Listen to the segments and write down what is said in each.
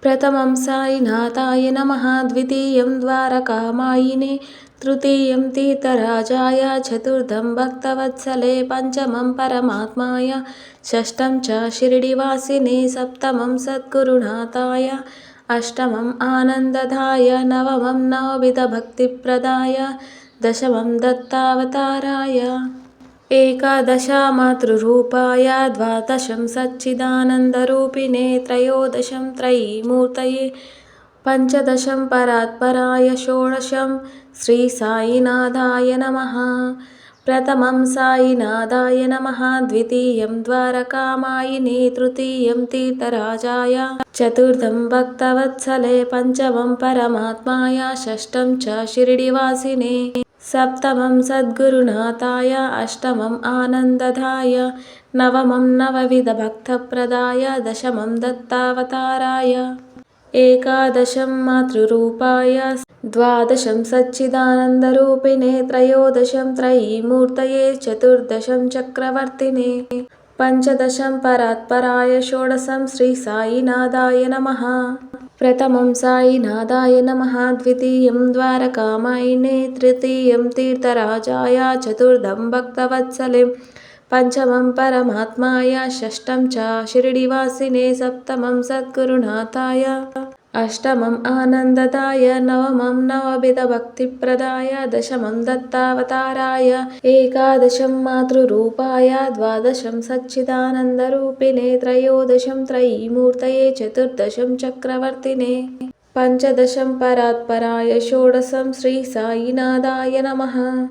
प्रथमं साईनाथाय नमः, द्वितीयं द्वारकामायिने, तृतीयं तीर्थराजाय, चतुर्थं भक्तवत्सले, पंचमं परमात्माय, षष्ठं च शिरडिवासिने, सप्तमं सद्गुरुनाथाय, अष्टमम् आनन्ददाय, नवमं नवविधभक्तिप्रदाय, दशमं दत्तावताराय, एकादश मातृरूपाय, द्वादशं सच्चिदानन्दरूपिणे, त्रयोदशं त्रयीमूर्तये, पञ्चदशं परात्पराय, षोडशं श्रीसाईनाथाय नमः। प्रथमं साईनाथाय नमः, द्वितीयं द्वारकामायिने, तृतीयं तीर्थराजाय, चतुर्थं भक्तवत्सले, पञ्चमं परमात्माय, षष्ठं च शिरडिवासिने, सप्तमं सद्गुरुनाथाय, अष्टमम् आनन्ददाय, नवमं नवविधभक्तप्रदाय, दशमं दत्तावताराय, एकादशं मातृरूपाय, द्वादशं सच्चिदानन्दरूपिणे, त्रयोदशं त्रयीमूर्तये, चतुर्दशं चक्रवर्तिने, पञ्चदशं परात्पराय, षोडशं श्रीसाईनाथाय नमः। प्रथमं साईनाथाय नमः, द्वितीयं द्वारकामायिने, तृतीयं तीर्थराजाय, चतुर्थं भक्तवत्सले, पंचमं परमात्माय, षष्ठं च शिरडिवासिने, सप्तमं सद्गुरुनाथाय, अष्टमम् आनन्ददाय, नवमं नवविधभक्तिप्रदाय, दशमं दत्तावताराय, एकादशं मातृरूपाय, द्वादशं सच्चिदानन्दरूपिणे, त्रयोदशं त्रयीमूर्तये, चतुर्दशं चक्रवर्तिने, पञ्चदशं परात्पराय, षोडशं श्रीसाईनाथाय नमः।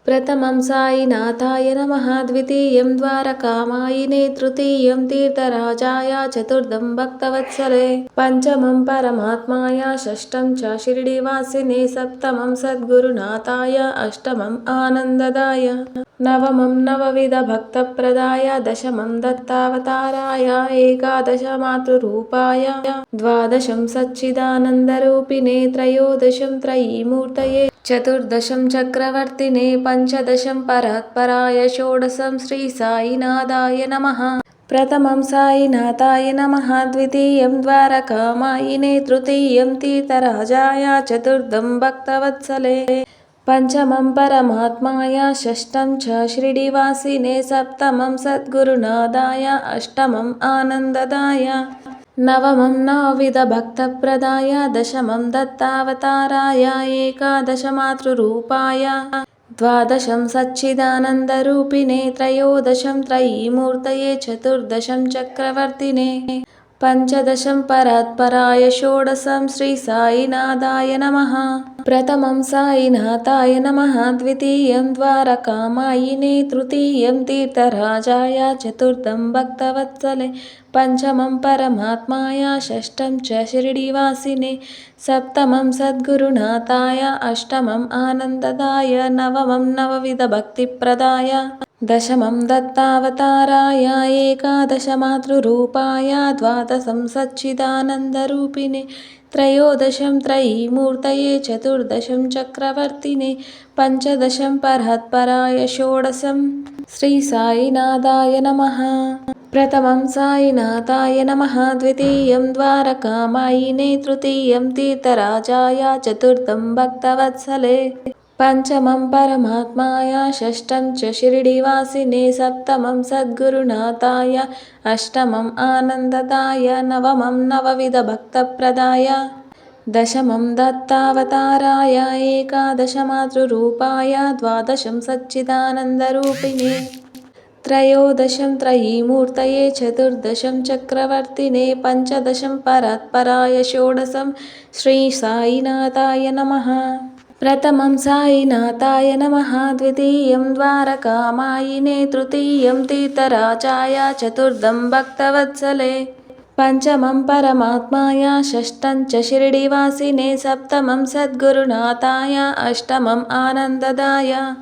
प्रथमं साईनाथाय नमः, द्वितीयं द्वारकामायिने, तृतीयं तीर्थराजाय, चतुर्थं भक्तवत्सले, पंचमं परमात्माय, षष्ठं च शिरडिवासिने, सप्तमं सद्गुरुनाथाय, अष्टमम् आनन्ददाय, नवमं नवविधभक्तप्रदाय, दशमं दत्तावताराय, एकादश मातृरूपाय, द्वादशं सच्चिदानन्दरूपिणे, त्रयोदशं त्रयीमूर्तये, चतुर्दशं चक्रवर्तिने, पञ्चदशं परात्पराय, षोडशं श्रीसाईनाथाय नमः। प्रथमं साईनाथाय नमः, द्वितीयं द्वारकामायिने, तृतीयं तीर्थराजाय, चतुर्थं भक्तवत्सले, पंचमं परमात्माय, षष्ठं च शिरडिवासिने, सप्तमं सद्गुरुनाथाय, अष्टमम् आनन्ददाय, नवमं नवविधभक्तप्रदाय, दशमं दत्तावताराय, एकादश मातृरूपाय, द्वादशं सच्चिदानन्दरूपिणे, त्रयोदशं त्रयीमूर्तये, चतुर्दशं चक्रवर्तिने, पञ्चदशं परात्पराय, षोडशं श्रीसाईनाथाय नमः। प्रथमं साईनाथाय नमः, द्वितीयं द्वारकामायिने, तृतीयं तीर्थराजाय, चतुर्थं भक्तवत्सले, पंचमं परमात्माय, षष्ठं च शिरडिवासिने, सप्तमं सद्गुरुनाथाय, अष्टमम् आनन्ददाय, नवमं नवविधभक्तिप्रदाय, दशमं दत्तावताराय, एकादश मातृरूपाय, द्वादशं सच्चिदानन्दरूपिणे, त्रयोदशं त्रयीमूर्तये, चतुर्दशं चक्रवर्तिने, पञ्चदशं परात्पराय, षोडशं श्रीसाईनाथाय नमः। प्रथमं साईनाथाय नमः, द्वितीयं द्वारकामायिने, तृतीयं तीर्थराजाय, चतुर्थं भक्तवत्सले, पंचमं परमात्माय, षष्ठं च शिरडिवासिने, सप्तमं सद्गुरुनाथाय, अष्टमम् आनन्ददाय, नवमं नवविधभक्तप्रदाय, दशमं दत्तावताराय, एकादश मातृरूपाय, द्वादशं सच्चिदानन्दरूपिणे, त्रयोदशं त्रयीमूर्तये, चतुर्दशं चक्रवर्तिने, पञ्चदशं परात्पराय, षोडशं श्रीसाईनाथाय नमः। प्रथमं साईनाथाय नमः, द्वितीयं द्वारकामायिने, तृतीयं तीर्थराजाय, चतुर्थं भक्तवत्सले, पंचमं परमात्माय, षष्ठं च शिरडिवासिने, सप्तमं सद्गुरुनाथाय, अष्टमम् आनन्ददाय,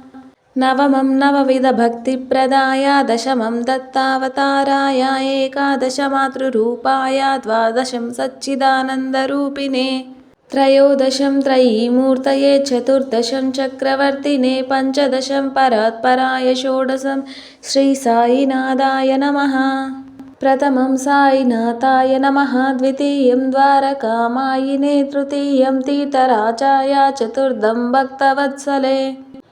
नवमं नवविधभक्तिप्रदाय, दशमं दत्तावताराय, एकादश मातृरूपाय, द्वादशं सच्चिदानन्दरूपिणे, त्रयोदशं त्रयीमूर्तये, चतुर्दशं चक्रवर्तिने, पञ्चदशं परात्पराय, षोडशं श्रीसाईनाथाय नमः। प्रथमं साईनाथाय नमः, द्वितीयं द्वारकामायिने, तृतीयं तीर्थराजाय, चतुर्थं भक्तवत्सले,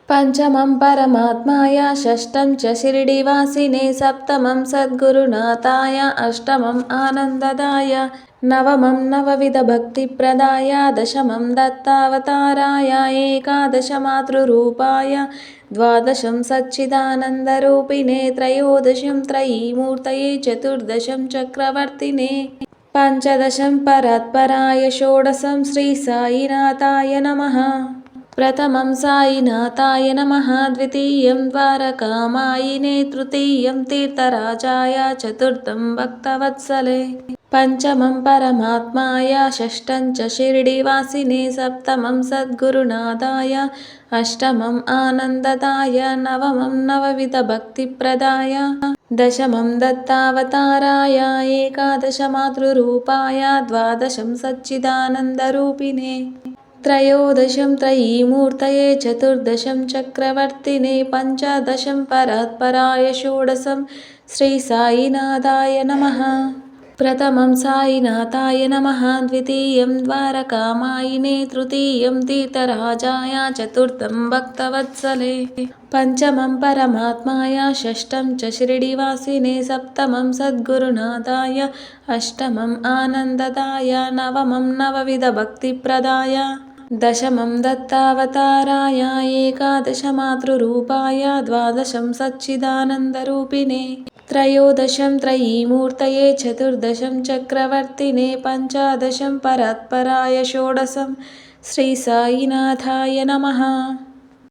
पञ्चमं परमात्माय, षष्ठं च शिरडिवासिने, सप्तमं सद्गुरुनाथाय, अष्टमम् आनन्ददाय, नवमं नवविधभक्तिप्रदाय, दशमं दत्तावताराय, एकादश मातृरूपाय, द्वादशं सच्चिदानन्दरूपिणे, त्रयोदशं त्रयीमूर्तये, चतुर्दशं चक्रवर्तिने, पञ्चदशं परात्पराय, षोडशं श्रीसाईनाथाय नमः। प्रथमं साईनाथाय नमः, द्वितीयं द्वारकामायिने, तृतीयं तीर्थराजाय, चतुर्थं भक्तवत्सले, पञ्चमं परमात्माय, षष्ठं च शिरडिवासिने, सप्तमं सद्गुरुनाथाय, अष्टमम् आनन्ददाय, नवमं नवविधभक्तिप्रदाय, दशमं दत्तावताराय, एकादश मातृरूपाय, द्वादशं सच्चिदानन्दरूपिणे, त्रयोदशं त्रयीमूर्तये, चतुर्दशं चक्रवर्तिने, पञ्चदशं परात्पराय, षोडशं श्रीसाईनाथाय नमः। प्रथमं साईनाथाय नमः, द्वितीयं द्वारकामायिने, तृतीयं तीर्थराजाय, चतुर्थं भक्तवत्सले, पञ्चमं परमात्माय, षष्ठं च शिरडिवासिने, सप्तमं सद्गुरुनाथाय, अष्टमम् आनन्ददाय, नवमं नवविधभक्तिप्रदाय, दशमं दत्तावताराय, एकादश मातृरूपाय, द्वादशं सच्चिदानन्दरूपिणे, त्रयोदशं त्रयीमूर्तये, चतुर्दशं चक्रवर्तिने, पञ्चदशं परात्पराय, षोडशं श्रीसाईनाथाय नमः।